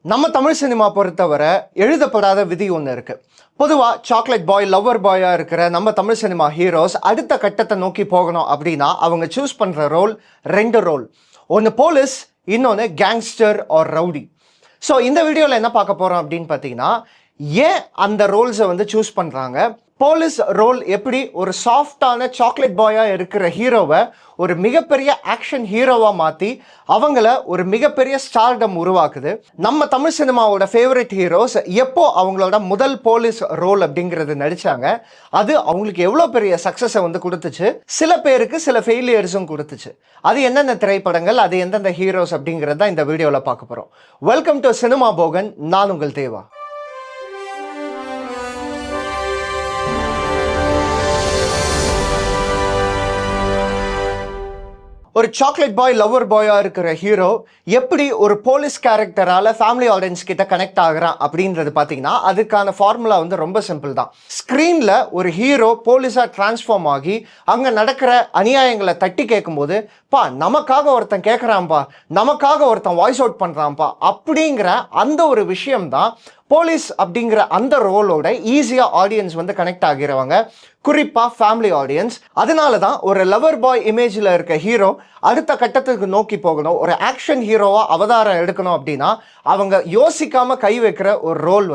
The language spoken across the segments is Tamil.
நம்ம தமிழ் சினிமா பொறுத்தவரை எழுதப்படாத விதி ஒன்று இருக்கு. பொதுவாக சாக்லேட் பாய் லவ்வர் பாயாக இருக்கிற நம்ம தமிழ் சினிமா ஹீரோஸ் அடுத்த கட்டத்தை நோக்கி போகணும் அப்படின்னா அவங்க சூஸ் பண்ணுற ரோல் ரெண்டு ரோல். ஒன்று போலீஸ், இன்னொன்று கேங்ஸ்டர் ஆர் ரவுடி. ஸோ இந்த வீடியோவில் என்ன பார்க்க போகிறோம் அப்படின்னு பார்த்தீங்கன்னா, ஏன் அந்த ரோல்ஸை சூஸ் பண்ணுறாங்க, போலீஸ் ரோல் எப்படி ஒரு சாஃப்டான சாக்லேட் பாயாக இருக்கிற ஹீரோவை ஒரு மிகப்பெரிய ஆக்ஷன் ஹீரோவாக மாற்றி அவங்கள ஒரு மிகப்பெரிய ஸ்டார்டம் உருவாக்குது. நம்ம தமிழ் சினிமாவோட ஃபேவரட் ஹீரோஸ் எப்போ அவங்களோட முதல் போலீஸ் ரோல் அப்படிங்கிறது நடித்தாங்க, அது அவங்களுக்கு எவ்வளோ பெரிய சக்ஸஸை கொடுத்துச்சு, சில பேருக்கு சில ஃபெயிலியர்ஸும் கொடுத்துச்சு. அது என்னென்ன திரைப்படங்கள், அது எந்தெந்த ஹீரோஸ் அப்படிங்கிறத இந்த வீடியோவில் பார்க்க போகிறோம். வெல்கம் டு சினிமா போகன், நான் உங்கள் தேவா. ஒரு சாக்லேட் பாய் லவ்வர் பாயாக இருக்கிற ஹீரோ எப்படி ஒரு போலீஸ் கேரக்டரால் ஃபேமிலி ஆடியன்ஸ் கிட்ட கனெக்ட் ஆகுறான் அப்படின்றது பார்த்தீங்கன்னா, அதுக்கான ஃபார்முலா ரொம்ப சிம்பிள் தான். ஸ்க்ரீனில் ஒரு ஹீரோ போலீஸாக டிரான்ஸ்ஃபார்ம் ஆகி அங்கே நடக்கிற அநியாயங்களை தட்டி கேட்கும்போது, பா நமக்காக ஒருத்தன் கேட்குறான்ப்பா, நமக்காக ஒருத்தன் வாய்ஸ் அவுட் பண்ணுறான்ப்பா அப்படிங்கிற அந்த ஒரு விஷயம்தான் போலீஸ் அப்படிங்கிற அந்த ரோலோட ஈஸியாக ஆடியன்ஸ் கனெக்ட் ஆகிறவங்க, குறிப்பாக ஃபேமிலி ஆடியன்ஸ். அதனால தான் ஒரு லவர் பாய் இமேஜில் இருக்க ஹீரோ அடுத்த கட்டத்துக்கு நோக்கி போகணும், ஒரு ஆக்ஷன் ஹீரோவாக அவதாரம் எடுக்கணும் அப்படின்னா அவங்க யோசிக்காமல் கை வைக்கிற ஒரு ரோல்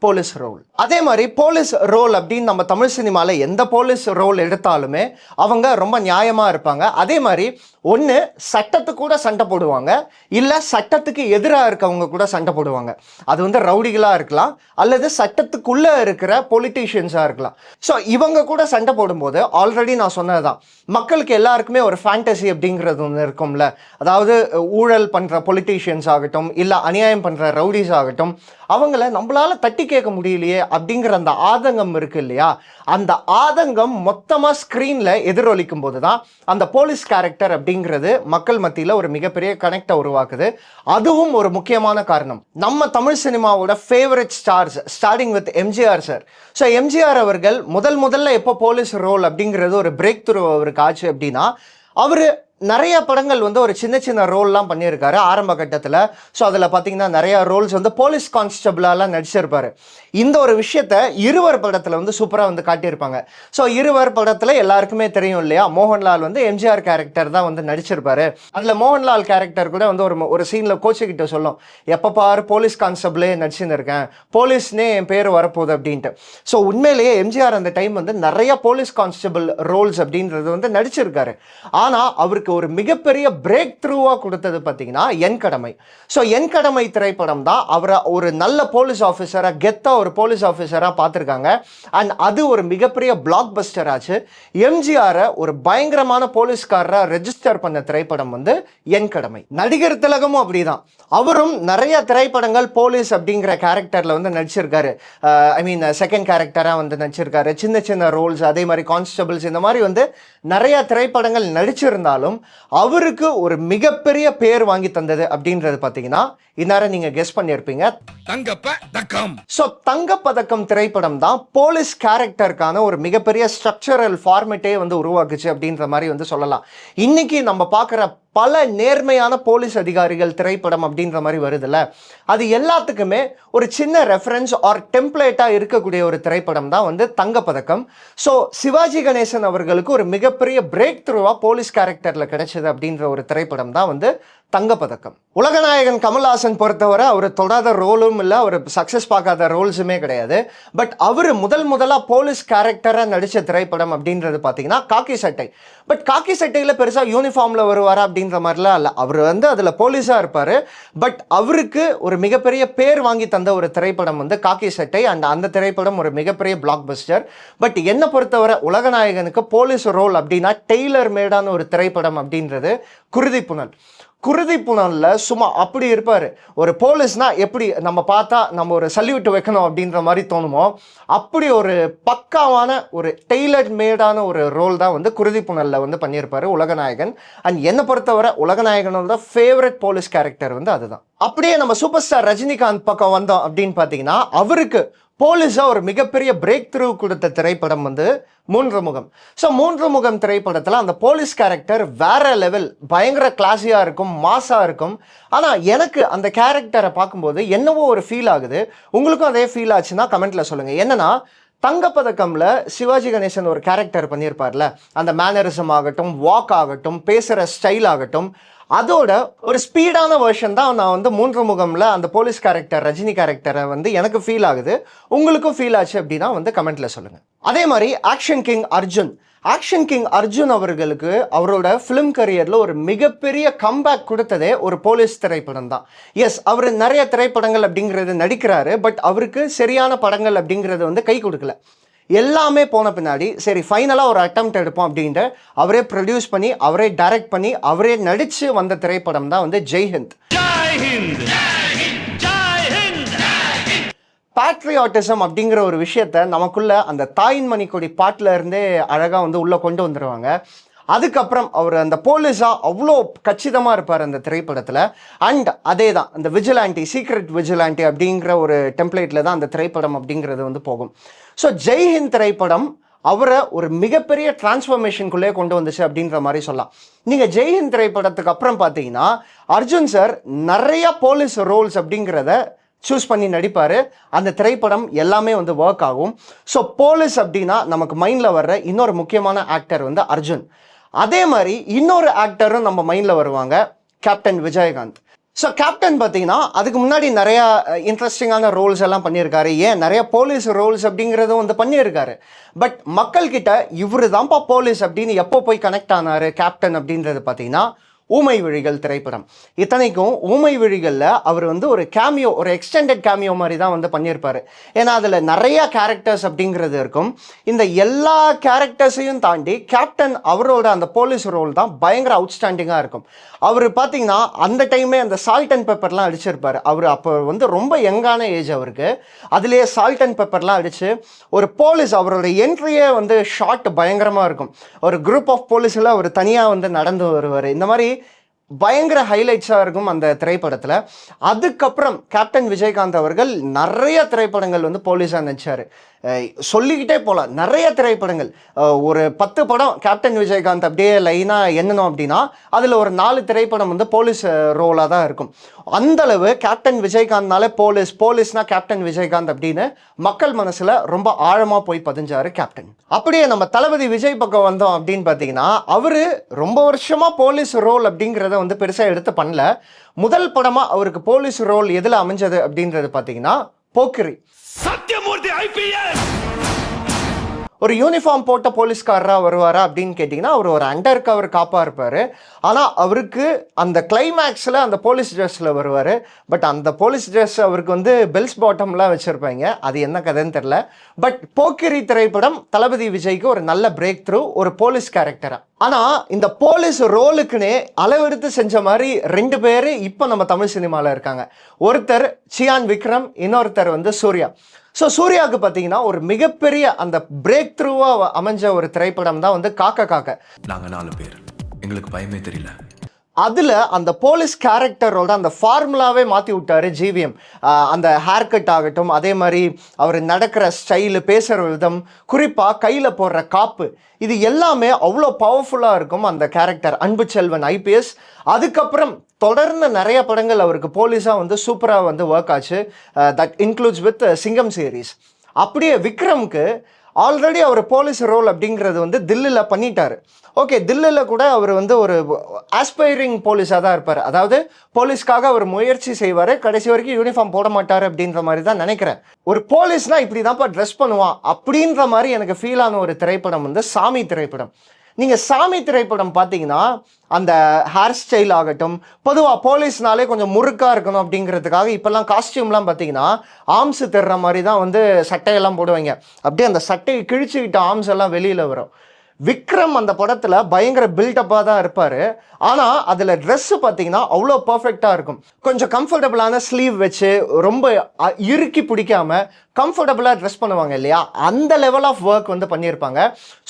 போலீஸ் ரோல். அதே மாதிரி போலீஸ் ரோல் அப்படின்னு நம்ம தமிழ் சினிமாவில் எந்த போலீஸ் ரோல் எடுத்தாலுமே அவங்க ரொம்ப நியாயமாக இருப்பாங்க. அதே மாதிரி ஒன்று சட்டத்துக்கு கூட சண்டை போடுவாங்க, இல்லை சட்டத்துக்கு எதிராக இருக்கவங்க கூட சண்டை போடுவாங்க. அது ரவுடிகளாக இருக்கலாம் அல்லது சட்டத்துக்குள்ளே இருக்கிற பொலிட்டீஷியன்ஸாக இருக்கலாம். ஸோ இவங்க கூட சண்டை போடும்போது ஆல்ரெடி நான் சொன்னது தான், மக்களுக்கு எல்லாருக்குமே ஒரு ஃபேண்டசி அப்படிங்கிறது ஒன்று இருக்கும்ல. அதாவது ஊழல் பண்ணுற பொலிட்டீஷியன்ஸ் ஆகட்டும், இல்லை அநியாயம் பண்ணுற ரவுடிஸ் ஆகட்டும், அவங்கள நம்மளால தட்டி கேட்க முடியலையே அப்படிங்கிற அந்த ஆதங்கம் இருக்கு இல்லையா, அந்த ஆதங்கம் மொத்தமாக ஸ்க்ரீனில் எதிரொலிக்கும் போது தான் அந்த போலீஸ் கேரக்டர் அப்படிங்கிறது மக்கள் மத்தியில் ஒரு மிகப்பெரிய கனெக்டை உருவாக்குது. அதுவும் ஒரு முக்கியமான காரணம். நம்ம தமிழ் சினிமாவோட favourite stars starting with MGR sir. So MGR அவர்கள் முதல்ல எப்போ போலீஸ் ரோல் அப்படிங்கிறது ஒரு பிரேக் த்ரூ அவருக்கு ஆச்சு அப்படின்னா, அவர் நிறைய படங்கள் ஒரு சின்ன சின்ன ரோல்லாம் பண்ணியிருக்காரு ஆரம்ப கட்டத்தில். ஸோ அதில் பார்த்தீங்கன்னா நிறையா ரோல்ஸ் போலீஸ் கான்ஸ்டபிளாலாம் நடிச்சிருப்பார். இந்த ஒரு விஷயத்த இருவர் படத்தில் சூப்பராக காட்டியிருப்பாங்க. ஸோ இருவர் படத்தில் எல்லாருக்குமே தெரியும் இல்லையா, மோகன்லால் எம்ஜிஆர் கேரக்டர் தான் நடிச்சிருப்பாரு. அதில் மோகன்லால் கேரக்டர் கூட ஒரு சீனில் கோச்சுக்கிட்ட சொல்லும், எப்போ பாரு போலீஸ் கான்ஸ்டபிளே நடிச்சுன்னு இருக்கேன், போலீஸ்னே என் பேர் வரப்போகுது அப்படின்ட்டு. ஸோ உண்மையிலேயே எம்ஜிஆர் அந்த டைம் நிறைய போலீஸ் கான்ஸ்டபிள் ரோல்ஸ் அப்படின்றது நடிச்சிருக்காரு. ஆனால் அவருக்கு ஒரு மிகப்பெரிய பிரேக் த்ரூவா கொடுத்தது பார்த்தீங்கன்னா என் கடமை. ஸோ என் கடமை திரைப்படம் தான் அவரை ஒரு நல்ல போலீஸ் ஆஃபீஸராக, கெத்தா ஒரு போலீஸ் ஆஃபீஸராக பார்த்துருக்காங்க. அண்ட் அது ஒரு மிகப்பெரிய பிளாக் பஸ்டர் ஆச்சு. எம்ஜிஆரை ஒரு பயங்கரமான போலீஸ்காரராக ரெஜிஸ்டர் பண்ண திரைப்படம் என் கடமை. நடிகர் திலகமும் அப்படிதான், அவரும் நிறைய திரைப்படங்கள் போலீஸ் அப்படிங்கிற கேரக்டரில் நடிச்சிருக்காரு. ஐ மீன் செகண்ட் கேரக்டராக நடிச்சிருக்காரு, சின்ன சின்ன ரோல்ஸ், அதே மாதிரி கான்ஸ்டபிள்ஸ், இந்த மாதிரி நிறைய திரைப்படங்கள் நடிச்சிருந்தாலும் அவருக்கு ஒரு மிகப்பெரிய பேர் வாங்கி தந்தது அப்படின்றது பார்த்தீங்கன்னா, இந்நேரம் நீங்க கெஸ் பண்ணியிருப்பீங்க, தங்கப்பதக்கம். ஸோ தங்கப்பதக்கம் திரைப்படம் தான் போலீஸ் கேரக்டருக்கான ஒரு மிகப்பெரிய ஸ்ட்ரக்சரல் ஃபார்மேட்டே உருவாக்குச்சு அப்படின்ற மாதிரி சொல்லலாம். இன்னைக்கு நம்ம பார்க்குற பல நேர்மையான போலீஸ் அதிகாரிகள் திரைப்படம் அப்படின்ற மாதிரி வருதுல்ல, அது எல்லாத்துக்குமே ஒரு சின்ன ரெஃபரன்ஸ் ஆர் டெம்ப்ளேட்டாக இருக்கக்கூடிய ஒரு திரைப்படம் தான் தங்கப்பதக்கம். ஸோ சிவாஜி கணேசன் அவர்களுக்கு ஒரு மிகப்பெரிய பிரேக் த்ரூவாக போலீஸ் கேரக்டரில் கிடைச்சது அப்படின்ற ஒரு திரைப்படம் தான் தங்கப்பதக்கம். உலகநாயகன் கமல்ஹாசன் பொறுத்தவரை அவர் தொடாத ரோலும் இல்லை, அவர் சக்ஸஸ் பார்க்காத ரோல்ஸுமே கிடையாது. பட் அவர் முதலாக போலீஸ் கேரக்டராக நடித்த திரைப்படம் அப்படின்றது பார்த்தீங்கன்னா காக்கி சட்டை. பட் காக்கி சட்டையில் பெருசாக யூனிஃபார்மில் வருவாரா அப்படின்ற மாதிரிலாம் இல்லை, அவர் அதில் போலீஸாக இருப்பார். பட் அவருக்கு ஒரு மிகப்பெரிய பேர் வாங்கி தந்த ஒரு திரைப்படம் காக்கி சட்டை. அண்ட் அந்த திரைப்படம் ஒரு மிகப்பெரிய பிளாக் பஸ்டர். பட் என்னை பொறுத்தவரை உலகநாயகனுக்கு போலீஸ் ரோல் அப்படின்னா டெய்லர் மேடான ஒரு திரைப்படம் அப்படின்றது குருதிப்புனல். குருதிப்புனல்ல சும்மா அப்படி இருப்பார். ஒரு போலீஸ்னா எப்படி நம்ம பார்த்தா நம்ம ஒரு சல்யூட் வைக்கணும் அப்படின்ற மாதிரி தோணுமோ, அப்படி ஒரு பக்காவான ஒரு டெய்லர் மேடான ஒரு ரோல் தான் குருதிப்புனல்ல பண்ணியிருப்பாரு உலகநாயகன். அண்ட் என்னை பொறுத்தவரை உலகநாயகனோட ஃபேவரட் போலீஸ் கேரக்டர் அதுதான். அப்படியே நம்ம சூப்பர் ஸ்டார் ரஜினிகாந்த் பக்கம் வந்தோம் அப்படின்னு பார்த்தீங்கன்னா, அவருக்கு போலீஸாக ஒரு மிகப்பெரிய பிரேக் த்ரூ கொடுத்த திரைப்படம் வந்து மூன்று முகம். ஸோ மூன்று முகம் திரைப்படத்தில் அந்த போலீஸ் கேரக்டர் வேற லெவல், பயங்கர கிளாஸியாக இருக்கும், மாஸாக இருக்கும். ஆனால் எனக்கு அந்த கேரக்டரை பார்க்கும்போது என்னவோ ஒரு ஃபீல் ஆகுது. உங்களுக்கும் அதே ஃபீல் ஆச்சுன்னா கமெண்ட்டில் சொல்லுங்கள். என்னன்னா, தங்கப்பதக்கம்ல சிவாஜி கணேசன் ஒரு கேரக்டர் பண்ணியிருப்பார்ல, அந்த மேனரிசம் ஆகட்டும், வாக் ஆகட்டும், பேசுகிற ஸ்டைல் ஆகட்டும், அதோட ஒரு ஸ்பீடான வெர்ஷன் தான் நான் வந்து மூன்று முகம்ல அந்த போலீஸ் கேரக்டர் ரஜினி கேரக்டரை வந்து எனக்கு ஃபீல் ஆகுது. உங்களுக்கும் ஃபீல் ஆச்சு அப்படின்னா வந்து கமெண்ட்ல சொல்லுங்க. அதே மாதிரி ஆக்ஷன் கிங் அர்ஜுன் அவர்களுக்கு அவரோட ஃபிலிம் கரியர்ல ஒரு மிகப்பெரிய கம்பேக் கொடுத்ததே ஒரு போலீஸ் திரைப்படம் தான். எஸ், அவர் நிறைய திரைப்படங்கள் அப்படிங்கிறது நடிக்கிறாரு, பட் அவருக்கு சரியான படங்கள் அப்படிங்கிறது வந்து கை கொடுக்கல. எல்லாமே போன பின்னாடி சரி ஃபைனலாக ஒரு அட்டெம்ப்ட் எடுப்போம் அப்படின்ட்டு அவரே ப்ரொடியூஸ் பண்ணி, அவரே டைரக்ட் பண்ணி, அவரே நடித்து வந்த திரைப்படம் தான் வந்து ஜெய்ஹிந்த். பேட்ரியாட்டிசம் அப்படிங்கிற ஒரு விஷயத்த நமக்குள்ள அந்த தாயின் மணிக்கொடி பாட்டில் இருந்தே அழகாக வந்து உள்ளே கொண்டு வந்துடுவாங்க. அதுக்கப்புறம் அவர் அந்த போலீஸாக அவ்வளோ கச்சிதமாக இருப்பார் அந்த திரைப்படத்தில். அண்ட் அதே தான் அந்த விஜிலாண்டி, சீக்ரெட் விஜிலாண்டி அப்படிங்கிற ஒரு டெம்ப்ளேட்டில் தான் அந்த திரைப்படம் அப்படிங்கிறது வந்து போகும். ஸோ ஜெய்ஹிந்த் திரைப்படம் அவரை ஒரு மிகப்பெரிய டிரான்ஸ்ஃபர்மேஷனுக்குள்ளே கொண்டு வந்துச்சு அப்படின்ற மாதிரி சொல்லலாம். நீங்கள் ஜெய்ஹிந்த் திரைப்படத்துக்கு அப்புறம் பார்த்தீங்கன்னா அர்ஜுன் சார் நிறைய போலீஸ் ரோல்ஸ் அப்படிங்கிறத சூஸ் பண்ணி நடிப்பார். அந்த திரைப்படம் எல்லாமே வந்து ஒர்க் ஆகும். ஸோ போலீஸ் அப்படின்னா நமக்கு மைண்டில் வர்ற இன்னொரு முக்கியமான ஆக்டர் வந்து அர்ஜுன். அதே மாதிரி இன்னொரு ஆக்டரும் நம்ம மைண்டில் வருவாங்க, கேப்டன் விஜயகாந்த். ஸோ கேப்டன் பார்த்தீங்கன்னா அதுக்கு முன்னாடி நிறையா இன்ட்ரெஸ்டிங்கான ரோல்ஸ் எல்லாம் பண்ணியிருக்காரு. ஏன் நிறைய போலீஸ் ரோல்ஸ் அப்படிங்கிறதும் வந்து பண்ணியிருக்காரு. பட் மக்கள்கிட்ட இவரு தான்ப்பா போலீஸ் அப்படின்னு எப்போ போய் கனெக்ட் ஆனார் கேப்டன் அப்படின்றது பார்த்தீங்கன்னா ஊமை விழிகள் திரைப்படம். இத்தனைக்கும் ஊமை விழிகளில் அவர் வந்து ஒரு கேமியோ, ஒரு எக்ஸ்டெண்டட் கேமியோ மாதிரி தான் வந்து பண்ணியிருப்பார். ஏன்னா அதில் நிறைய கேரக்டர்ஸ் அப்படிங்கிறது இருக்கும். இந்த எல்லா கேரக்டர்ஸையும் தாண்டி கேப்டன் அவரோட அந்த போலீஸ் ரோல் தான் பயங்கர அவுட்ஸ்டாண்டிங்காக இருக்கும். அவர் பார்த்தீங்கன்னா அந்த டைமே அந்த சால்ட் அண்ட் பெப்பர்லாம் அடிச்சிருப்பார். அவர் அப்போ வந்து ரொம்ப யங்கான ஏஜ் அவருக்கு. அதுலேயே சால்ட் அண்ட் பெப்பர்லாம் அடித்து ஒரு போலீஸ், அவரோட என்ட்ரியே வந்து ஷார்ட் பயங்கரமாக இருக்கும். ஒரு குரூப் ஆஃப் போலீஸில் அவர் தனியாக வந்து நடந்து வருவார். இந்த மாதிரி பயங்கர ஹைலைட்ஸாக இருக்கும் அந்த திரைப்படத்தில். அதுக்கப்புறம் கேப்டன் விஜயகாந்த் அவர்கள் நிறைய திரைப்படங்கள் வந்து போலீஸாக நடிச்சார். சொல்லிக்கிட்டே போகலாம், நிறைய திரைப்படங்கள். ஒரு 10 படம் கேப்டன் விஜயகாந்த் அப்படியே லைனாக எண்ணணும் அப்படின்னா அதில் ஒரு 4 திரைப்படம் வந்து போலீஸ் ரோலாக தான் இருக்கும். அந்தளவு கேப்டன் விஜயகாந்த்னாலே போலீஸ்னா கேப்டன் விஜயகாந்த் அப்படின்னு மக்கள் மனசில் ரொம்ப ஆழமாக போய் பதிஞ்சார் கேப்டன். அப்படியே நம்ம தளபதி விஜய் பக்கம் வந்தோம் அப்படின்னு பார்த்தீங்கன்னா அவர் ரொம்ப வருஷமாக போலீஸ் ரோல் அப்படிங்கிறத வந்து பெருசாக எடுத்து பண்ணல. முதல் படமாக அவருக்கு போலீஸ் ரோல் எதில் அமைஞ்சது அப்படின்றது பார்த்தீங்கன்னா போக்கிரி. சத்யமூர்த்தி ஐபிஎஸ் ஒரு யூனிஃபார்ம் போட்ட போலீஸ்காரராக வருவாரா அப்படின்னு கேட்டிங்கன்னா அவர் ஒரு அண்டர் கவர் காப்பாக இருப்பார். ஆனால் அவருக்கு அந்த கிளைமேக்ஸில் அந்த போலீஸ் ட்ரெஸ்ஸில் வருவார். பட் அந்த போலீஸ் ட்ரெஸ் அவருக்கு வந்து பெல்ஸ் பாட்டம்லாம் வச்சுருப்பாங்க. அது என்ன கதைன்னு தெரில. பட் போக்கிரி திரைப்படம் தளபதி விஜய்க்கு ஒரு நல்ல பிரேக் த்ரூ, ஒரு போலீஸ் கேரக்டராக. ஆனால் இந்த போலீஸ் ரோலுக்குன்னே அளவெடுத்து செஞ்ச மாதிரி 2 பேர் இப்போ நம்ம தமிழ் சினிமாவில் இருக்காங்க. ஒருத்தர் சியான் விக்ரம், இன்னொருத்தர் வந்து சூர்யா. ஸோ சூர்யாவுக்கு பார்த்தீங்கன்னா ஒரு மிகப்பெரிய அந்த பிரேக் த்ரூவாக அமைஞ்ச ஒரு திரைப்படம் தான் வந்து காக்க. நாங்கள் 4 பேர், எங்களுக்கு பயமே தெரியல. அதில் அந்த போலீஸ் கேரக்டரோட அந்த ஃபார்முலாவே மாற்றி விட்டார் ஜிவிஎம். அந்த ஹேர் கட் ஆகட்டும், அதே மாதிரி அவர் நடக்கிற ஸ்டைலு, பேசுகிற விதம், குறிப்பாக கையில் போடுற காப்பு, இது எல்லாமே அவ்வளோ பவர்ஃபுல்லாக இருக்கும் அந்த கேரக்டர் அன்பு செல்வன் ஐபிஎஸ். அதுக்கப்புறம் தொடர்ந்து நிறைய படங்கள் அவருக்கு போலீஸாக வந்து சூப்பராக வந்து ஒர்க் ஆச்சு. தட் இன்க்ளூட்ஸ் வித் சிங்கம் சீரீஸ். அப்படியே விக்ரம்க்கு ஆல்ரெடி அவர் போலீஸ் ரோல் அப்படிங்கிறது வந்து தில்லியில் பண்ணிட்டார். ஓகே, தில்லியில் கூட அவர் வந்து ஒரு ஆஸ்பைரிங் போலீஸாக தான் இருப்பார். அதாவது போலீஸ்க்காக அவர் முயற்சி செய்வார், கடைசி வரைக்கும் யூனிஃபார்ம் போட மாட்டார் அப்படின்ற மாதிரி தான் நினைக்கிறேன். ஒரு போலீஸ்னால் இப்படி தான்ப்பா ட்ரெஸ் பண்ணுவான் அப்படின்ற மாதிரி எனக்கு ஃபீல் ஆன ஒரு திரைப்படம் வந்து சாமி திரைப்படம். நீங்கள் சாமி திரைப்படம் பார்த்தீங்கன்னா அந்த ஹேர் ஸ்டைல் ஆகட்டும், பொதுவாக போலீஸ்னாலே கொஞ்சம் முறுக்காக இருக்கணும் அப்படிங்கிறதுக்காக இப்போல்லாம் காஸ்டியூம்லாம் பார்த்தீங்கன்னா ஆர்ம்ஸ் தெரிற மாதிரி தான் வந்து சட்டையெல்லாம் போடுவாங்க. அப்படியே அந்த சட்டையை கிழிச்சுக்கிட்ட ஆர்ம்ஸ் எல்லாம் வெளியில் வரும். விக்ரம் அந்த படத்தில் பயங்கர பில்டப்பாக தான் இருப்பார். ஆனால் அதில் ட்ரெஸ்ஸு பார்த்தீங்கன்னா அவ்வளோ பர்ஃபெக்டாக இருக்கும். கொஞ்சம் கம்ஃபர்டபுளான ஸ்லீவ் வச்சு ரொம்ப இறுக்கி பிடிக்காமல் கம்ஃபர்டபுளாக ட்ரெஸ் பண்ணுவாங்க இல்லையா, அந்த லெவல் ஆஃப் ஒர்க் வந்து பண்ணியிருப்பாங்க.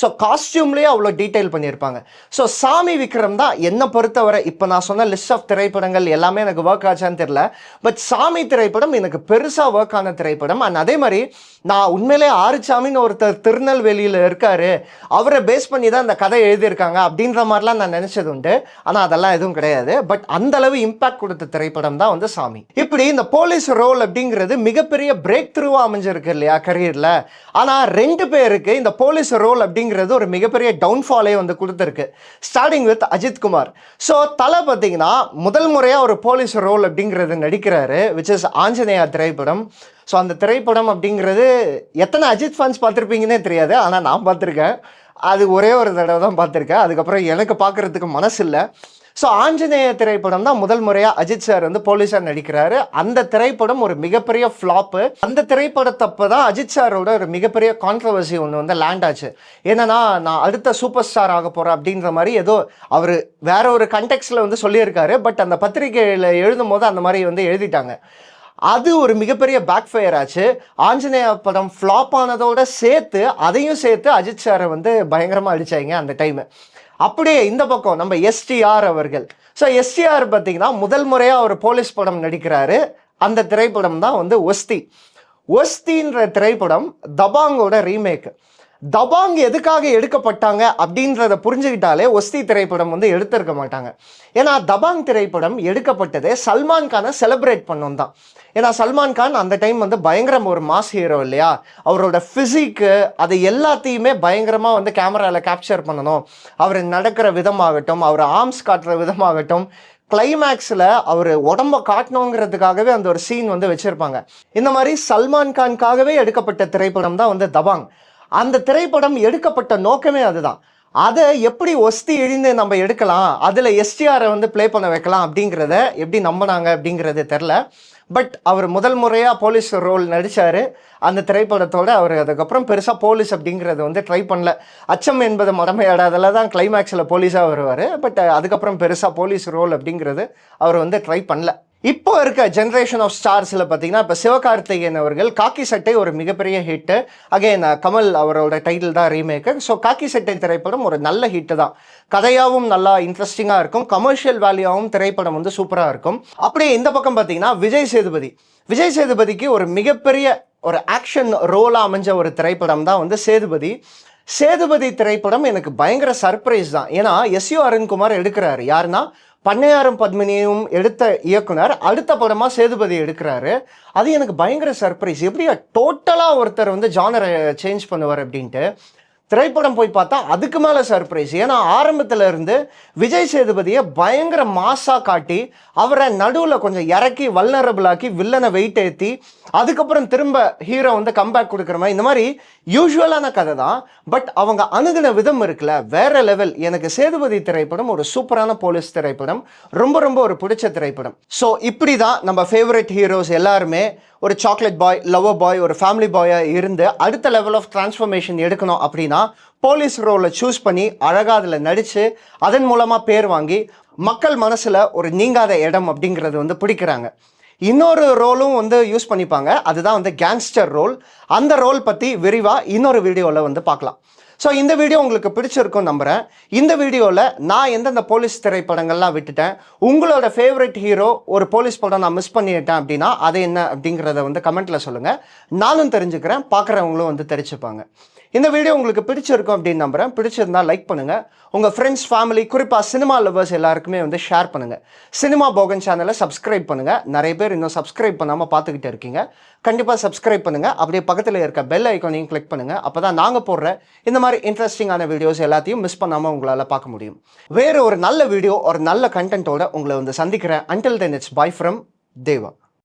ஸோ காஸ்டியூம்லேயே அவ்வளோ டீட்டெயில் பண்ணியிருப்பாங்க. ஸோ சாமி விக்ரம் தான் என்னை பொறுத்தவரை, இப்போ நான் சொன்ன லிஸ்ட் ஆஃப் திரைப்படங்கள் எல்லாமே எனக்கு ஒர்க் ஆச்சான்னு தெரியல, பட் சாமி திரைப்படம் எனக்கு பெருசாக ஒர்க் ஆன திரைப்படம். அண்ட் அதே மாதிரி நான் உண்மையிலே ஆறுசாமின்னு ஒருத்தர் திருநெல்வேலியில் இருக்காரு, அவரை பேஸ் பண்ணி தான் இந்த கதை எழுதியிருக்காங்க அப்படின்ற மாதிரிலாம் நான் நினச்சது உண்டு. ஆனால் அதெல்லாம் எதுவும் கிடையாது. பட் அந்த அளவு இம்பாக்ட் கொடுத்த திரைப்படம் தான் வந்து சாமி. இப்படி இந்த போலீஸ் ரோல் அப்படிங்கிறது மிகப்பெரிய பிரேக் த்ரூவாக அமைஞ்சிருக்கு இல்லையா கரியரில். ஆனால் 2 பேருக்கு இந்த போலீஸ் ரோல் அப்படிங்கிறது ஒரு மிகப்பெரிய டவுன்ஃபாலே வந்து கொடுத்துருக்கு. Starting with Ajith Kumar. So Thala பார்த்தீங்கன்னா முதல் முறையாக ஒரு போலீஸ் ரோல் அப்படிங்கிறது நடிக்கிறாரு, விச் இஸ் ஆஞ்சநேயா திரைப்படம். ஸோ அந்த திரைப்படம் அப்படிங்கிறது எத்தனை அஜித் ஃபேன்ஸ் பார்த்துருப்பீங்கன்னே தெரியாது, ஆனால் நான் பார்த்துருக்கேன். அது ஒரே ஒரு தடவை தான் பார்த்துருக்கேன், அதுக்கப்புறம் எனக்கு பார்க்குறதுக்கு மனசு இல்லை. ஸோ ஆஞ்சநேய திரைப்படம் தான் முதல் முறையாக அஜித் சார் வந்து போலீஸாக நடிக்கிறாரு. அந்த திரைப்படம் ஒரு மிகப்பெரிய ஃப்ளாப்பு. அந்த திரைப்படத்தப்போ தான் அஜித் சாரோட ஒரு மிகப்பெரிய கான்ட்ரவர்சி ஒன்று வந்து லேண்ட் ஆச்சு. என்னன்னா, நான் அடுத்த சூப்பர் ஸ்டார் ஆக போகிறேன் அப்படின்ற மாதிரி ஏதோ அவர் வேற ஒரு கண்டெக்ஸ்டில் வந்து சொல்லியிருக்காரு. பட் அந்த பத்திரிகையில் எழுதும் போது அந்த மாதிரி வந்து எழுதிட்டாங்க. அது ஒரு மிகப்பெரிய பேக் ஃபயர் ஆச்சு. ஆஞ்சநேயா படம் ஃப்ளாப் ஆனதோட சேர்த்து அதையும் சேர்த்து அஜித் சாரை வந்து பயங்கரமாக அடித்தாங்க அந்த டைமு. அப்படியே இந்த பக்கம் நம்ம எஸ்டிஆர் அவர்கள். ஸோ எஸ்டிஆர் பார்த்தீங்கன்னா முதல் முறையாக ஒரு போலீஸ் படம் நடிக்கிறாரு. அந்த திரைப்படம் தான் வந்து ஒஸ்தி. ஒஸ்தின்ற திரைப்படம் தபாங்கோட ரீமேக். தபாங் எதுக்காக எடுக்கப்பட்டாங்க அப்படின்றத புரிஞ்சுக்கிட்டாலே ஒஸ்தி திரைப்படம் வந்து எடுத்திருக்க மாட்டாங்க. ஏன்னா தபாங் திரைப்படம் எடுக்கப்பட்டதே சல்மான் கானை செலிப்ரேட் பண்ணணும் தான். ஏன்னா சல்மான் கான் அந்த டைம் வந்து பயங்கரம் ஒரு மாஸ் ஹீரோ இல்லையா, அவரோட ஃபிசிக்கு அது எல்லாத்தையுமே பயங்கரமாக வந்து கேமராவில் கேப்சர் பண்ணணும். அவர் நடக்கிற விதமாகட்டும், அவர் ஆர்ம்ஸ் காட்டுற விதமாகட்டும், கிளைமேக்ஸில் அவர் உடம்ப காட்டணுங்கிறதுக்காகவே அந்த ஒரு சீன் வந்து வச்சுருப்பாங்க. இந்த மாதிரி சல்மான் கான்காகவே எடுக்கப்பட்ட திரைப்படம் தான் வந்து தபாங். அந்த திரைப்படம் எடுக்கப்பட்ட நோக்கமே அதுதான். அதை எப்படி ஒஸ்தி இழிந்து நம்ம எடுக்கலாம், அதில் எஸ்டிஆரை வந்து ப்ளே பண்ண வைக்கலாம் அப்படிங்கிறத எப்படி நம்பினாங்க அப்படிங்கிறது தெரில. பட் அவர் முதல் முறையாக போலீஸ் ரோல் நடித்தார் அந்த திரைப்படத்தோட. அவர் அதுக்கப்புறம் பெருசாக போலீஸ் அப்படிங்கிறத வந்து ட்ரை பண்ணல. அச்சம் என்பது மடமையாடாதில் தான் கிளைமேக்ஸில் போலீஸாக வருவார். பட் அதுக்கப்புறம் பெருசாக போலீஸ் ரோல் அப்படிங்கிறது அவர் வந்து ட்ரை பண்ணல. இப்போ இருக்க ஜென்ரேஷன் ஆஃப் ஸ்டார்ஸில் பார்த்தீங்கன்னா, இப்போ சிவகார்த்திகேயன் அவர்கள் காக்கி சட்டை ஒரு மிகப்பெரிய ஹிட்டு. அகைன் கமல் அவரோட டைட்டில் தான் ரீமேக்கு. ஸோ காக்கி சட்டை திரைப்படம் ஒரு நல்ல ஹிட்டு தான். கதையாகவும் நல்லா இன்ட்ரெஸ்டிங்காக இருக்கும், கமர்ஷியல் வேல்யூவாகவும் திரைப்படம் வந்து சூப்பராக இருக்கும். அப்படியே இந்த பக்கம் பார்த்தீங்கன்னா விஜய் சேதுபதிக்கு ஒரு மிகப்பெரிய ஒரு ஆக்ஷன் ரோலாக அமைஞ்ச ஒரு திரைப்படம் தான் வந்து சேதுபதி திரைப்படம் எனக்கு பயங்கர சர்ப்ரைஸ் தான். ஏன்னா எஸ்யூ அருண்குமார் எடுக்கிறாரு. யாருன்னா பண்ணையாரும் பத்மினியும் எடுத்த இயக்குனர் அடுத்த படமாக சேதுபதி எடுக்கிறாரு. அது எனக்கு பயங்கர சர்ப்ரைஸ். எப்படியா டோட்டலாக ஒருத்தர் வந்து ஜானரை சேஞ்ச் பண்ணுவார் அப்படின்ட்டு. திரைப்படம் போய் பார்த்தா அதுக்கு மேலே சர்ப்ரைஸ். ஏன்னா ஆரம்பத்தில் இருந்து விஜய் சேதுபதியை பயங்கர மாஸாக காட்டி அவரை நடுவில் கொஞ்சம் இறக்கி வல்னரபிள் ஆக்கி வில்லனை வெயிட் ஏற்றி அதுக்கப்புறம் திரும்ப ஹீரோ வந்து கம்பேக் கொடுக்குற மாதிரி, இந்த மாதிரி யூஸ்வலான கதை தான். பட் அவங்க அணுகின விதம் இருக்குல்ல, வேற லெவல். எனக்கு சேதுபதி திரைப்படம் ஒரு சூப்பரான போலீஸ் திரைப்படம், ரொம்ப ரொம்ப ஒரு பிடிச்ச திரைப்படம். ஸோ இப்படி தான் நம்ம ஃபேவரட் ஹீரோஸ் எல்லாருமே ஒரு சாக்லேட் பாய், லவ்வர் பாய், ஒரு ஃபேமிலி பாயாக இருந்து அடுத்த லெவல் ஆஃப் டிரான்ஸ்ஃபர்மேஷன் எடுக்கணும் அப்படின்னா போலீஸ் ரோலை சூஸ் பண்ணி அழகாக அதில் நடித்து அதன் மூலமாக பேர் வாங்கி மக்கள் மனசில் ஒரு நீங்காத இடம் அப்படிங்கிறது வந்து பிடிக்கிறாங்க. இன்னொரு ரோலும் வந்து யூஸ் பண்ணிப்பாங்க, அதுதான் வந்து கேங்ஸ்டர் ரோல். அந்த ரோல் பற்றி விரிவாக இன்னொரு வீடியோவில் வந்து பார்க்கலாம். ஸோ இந்த வீடியோ உங்களுக்கு பிடிச்சிருக்கும் நம்புகிறேன். இந்த வீடியோவில் நான் எந்தெந்த போலீஸ் திரைப்படங்கள்லாம் விட்டுட்டேன், உங்களோட ஃபேவரட் ஹீரோ ஒரு போலீஸ் படம் நான் மிஸ் பண்ணிட்டேன் அப்படின்னா அது என்ன அப்படிங்கிறத வந்து கமெண்ட்டில் சொல்லுங்கள். நானும் தெரிஞ்சுக்கிறேன், பார்க்குறவங்களும் வந்து தெரிஞ்சுப்பாங்க. இந்த வீடியோ உங்களுக்கு பிடிச்சிருக்கும் அப்படின்னு நம்புகிறேன். பிடிச்சிருந்தால் லைக் பண்ணுங்கள், உங்கள் ஃப்ரெண்ட்ஸ், ஃபேமிலி, குறிப்பாக சினிமா லவர்ஸ் எல்லாருக்குமே வந்து ஷேர் பண்ணுங்கள். சினிமா போகன் சேனலை சப்ஸ்கிரைப் பண்ணுங்கள். நிறைய பேர் இன்னும் சப்ஸ்கிரைப் பண்ணாமல் பார்த்துக்கிட்டு இருக்கீங்க. கண்டிப்பாக சப்ஸ்கிரைப் பண்ணுங்கள். அப்படியே பக்கத்தில் இருக்க பெல் ஐக்கானையும் கிளிக் பண்ணுங்கள். அப்போ தான் நாங்கள் போடுற இந்த மாதிரி இன்ட்ரெஸ்டிங்கான வீடியோஸ் எல்லாத்தையும் மிஸ் பண்ணாமல் உங்களால் பார்க்க முடியும். வேறு ஒரு நல்ல வீடியோ, ஒரு நல்ல கண்டென்ட்டோட உங்களை வந்து சந்திக்கிறேன். Until then, it's bye from Deva.